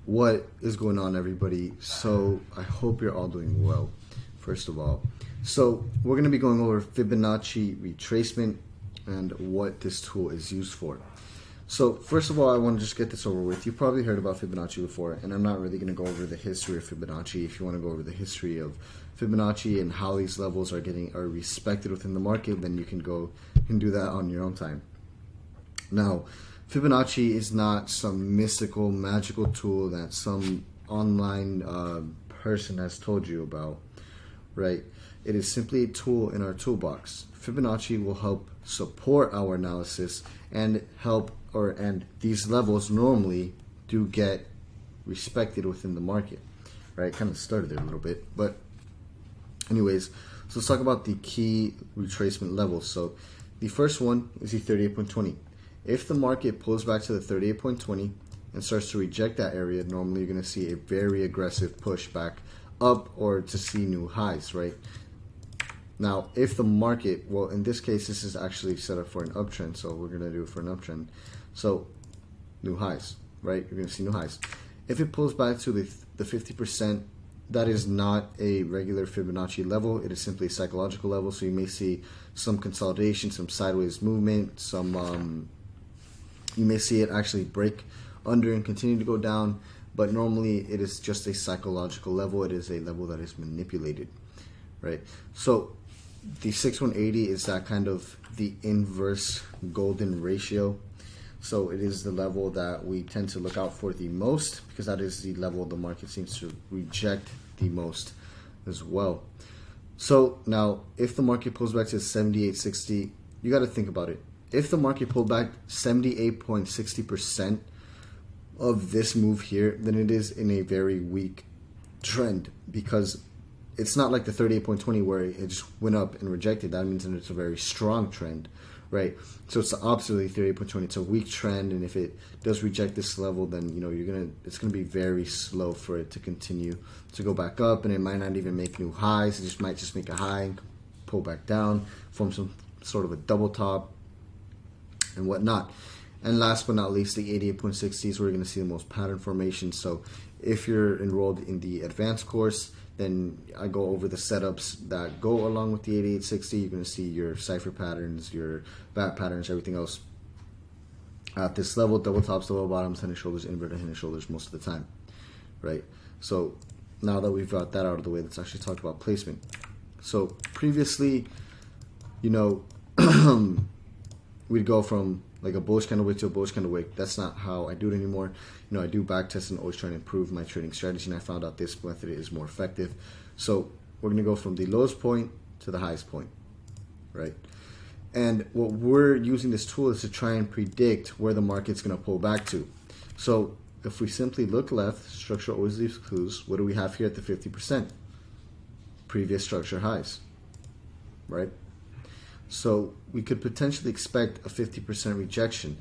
What is going on, everybody? So I hope you're all doing well, first of all. So we're going to be going over Fibonacci retracement and what this tool is used for. So first of all, I want to just get this over with. You've probably heard about Fibonacci before, and I'm not really going to go over the history of Fibonacci. If you want to go over the history of Fibonacci and how these levels are respected within the market, then you can do that on your own time. Now, Fibonacci is not some mystical, magical tool that some online person has told you about, right? It is simply a tool in our toolbox. Fibonacci will help support our analysis and and these levels normally do get respected within the market, right? Kind of started there a little bit, but anyways, so let's talk about the key retracement levels. So the first one is the 38.20. If the market pulls back to the 38.20 and starts to reject that area, normally you're going to see a very aggressive push back up or to see new highs, right? Now, if the market, well, in this case, this is actually set up for an uptrend, so we're going to do it for an uptrend. So, new highs, right? You're going to see new highs. If it pulls back to the 50%, that is not a regular Fibonacci level. It is simply a psychological level, so you may see some consolidation, some sideways movement, you may see it actually break under and continue to go down, but normally it is just a psychological level. It is a level that is manipulated, right? So the 6180 is that kind of the inverse golden ratio. So it is the level that we tend to look out for the most, because that is the level the market seems to reject the most as well. So now, if the market pulls back to 78.60, you got to think about it. If the market pulled back 78.60% of this move here, then it is in a very weak trend, because it's not like the 38.20 where it just went up and rejected. That means that it's a very strong trend, right? So it's the opposite of the 38.20. It's a weak trend, and if it does reject this level, then it's gonna be very slow for it to continue to go back up, and it might not even make new highs. It might just make a high and pull back down, form some sort of a double top and whatnot. And last but not least, the 88.60 is where you're going to see the most pattern formation. So if you're enrolled in the advanced course, then I go over the setups that go along with the 88.60. You're going to see your cipher patterns, your bat patterns, everything else at this level: double tops, double bottoms, head and shoulders, inverted head and shoulders most of the time, right? So now that we've got that out of the way, let's actually talk about placement. So previously, we'd go from like a bullish candle wick to a bullish candle wick. That's not how I do it anymore. I do back test and always try to improve my trading strategy, and I found out this method is more effective. So we're going to go from the lowest point to the highest point, right? And what we're using this tool is to try and predict where the market's going to pull back to. So if we simply look left, structure always leaves clues. What do we have here at the 50%? Previous structure highs, right? So we could potentially expect a 50% rejection.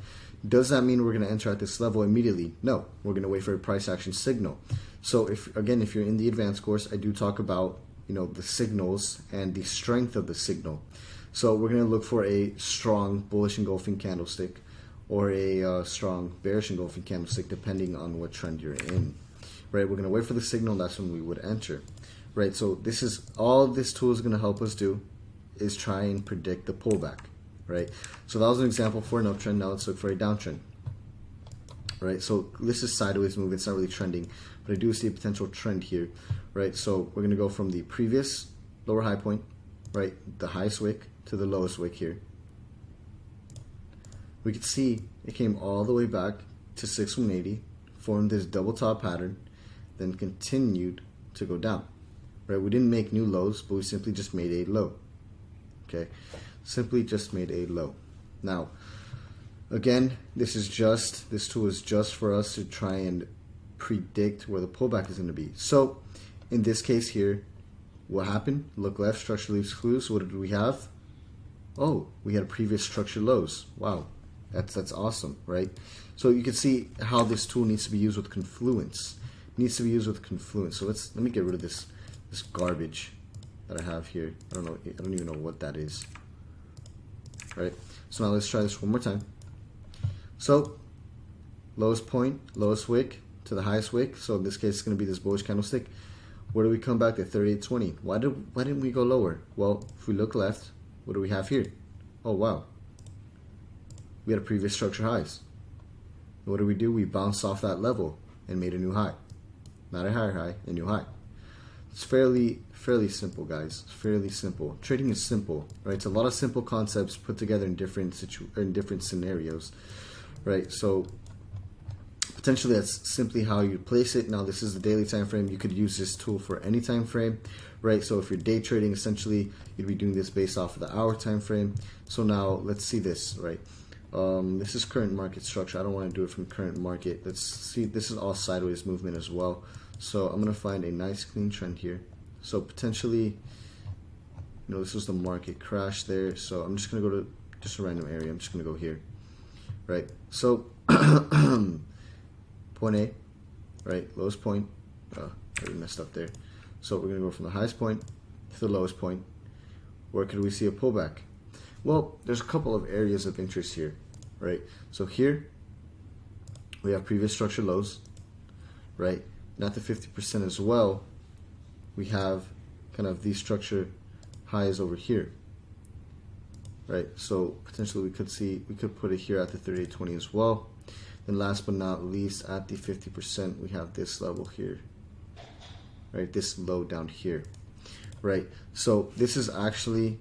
Does that mean we're going to enter at this level immediately? No, we're going to wait for a price action signal. So if you're in the advanced course, I do talk about the signals and the strength of the signal. So we're going to look for a strong bullish engulfing candlestick or a strong bearish engulfing candlestick, depending on what trend you're in, right? We're going to wait for the signal. That's when we would enter, right? So this is all this tool is going to help us do, is try and predict the pullback, right? So that was an example for an uptrend. Now let's look for a downtrend, right? So this is sideways move. It's not really trending, but I do see a potential trend here, right? So we're going to go from the previous lower high point, right, the highest wick, to the lowest wick here. We could see it came all the way back to 6180, formed this double top pattern, then continued to go down, right? We didn't make new lows, but we simply just made a low. Okay, simply just made a low. Now, again, this tool is just for us to try and predict where the pullback is going to be. So, in this case here, what happened? Look left, structure leaves clues. What did we have? Oh, we had previous structure lows. Wow, that's awesome, right? So you can see how this tool needs to be used with confluence. It needs to be used with confluence. So let me get rid of this garbage that I have here. I don't even know what that is. Right? So now let's try this one more time. So lowest point, lowest wick, to the highest wick. So in this case, it's going to be this bullish candlestick. Where do we come back to? 38.20. Why didn't we go lower? Well, if we look left, what do we have here? Oh wow, we had a previous structure highs. What do? We bounced off that level and made a new high. Not a higher high, a new high. It's fairly simple, guys. It's fairly simple. Trading is simple, right? It's a lot of simple concepts put together in different scenarios, right? So potentially that's simply how you place it. Now this is the daily time frame. You could use this tool for any time frame, right? So if you're day trading, essentially you'd be doing this based off of the hour time frame. So now let's see this, right? This is current market structure. I don't want to do it from current market. Let's see. This is all sideways movement as well. So I'm going to find a nice clean trend here. So potentially, this was the market crash there. So I'm just going to go to just a random area. I'm just going to go here, right? So point A, right? Lowest point. I already messed up there. So we're going to go from the highest point to the lowest point. Where could we see a pullback? Well, there's a couple of areas of interest here, right? So here we have previous structure lows, right? Not the 50% as well. We have kind of these structure highs over here, right? So potentially we could put it here at the 38.20 as well. Then last but not least, at the 50%, we have this level here, right? This low down here, right? So this is actually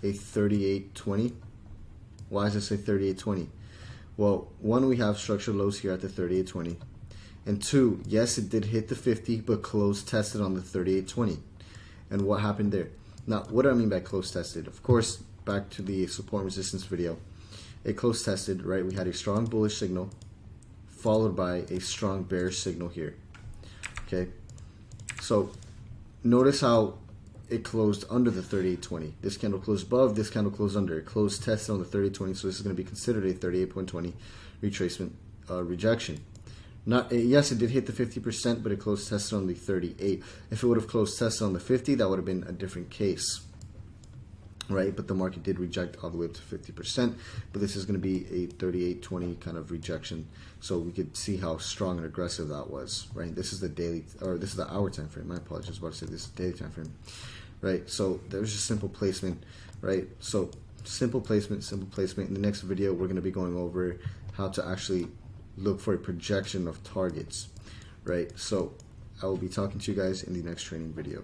a 38.20. Why does it say 38.20? Well, one, we have structure lows here at the 38.20, and two, yes, it did hit the 50, but close tested on the 38.20. And what happened there? Now, what do I mean by close tested? Of course, back to the support and resistance video. It close tested, right? We had a strong bullish signal followed by a strong bearish signal here. Okay, so notice how it closed under the 38.20. This candle closed above, this candle closed under. It closed tested on the 38.20, so this is going to be considered a 38.20 retracement rejection. Yes, it did hit the 50%, but it closed tested on the 38. If it would have closed tested on the 50, that would have been a different case, right? But the market did reject all the way up to 50%, but this is going to be a 38.20 kind of rejection. So we could see how strong and aggressive that was, right? This is the daily, or this is the hour time frame. My apologies, I was about to say this is the daily time frame, right? So there's just simple placement, right? So simple placement. In the next video, we're going to be going over how to actually look for a projection of targets, right? So I will be talking to you guys in the next training video.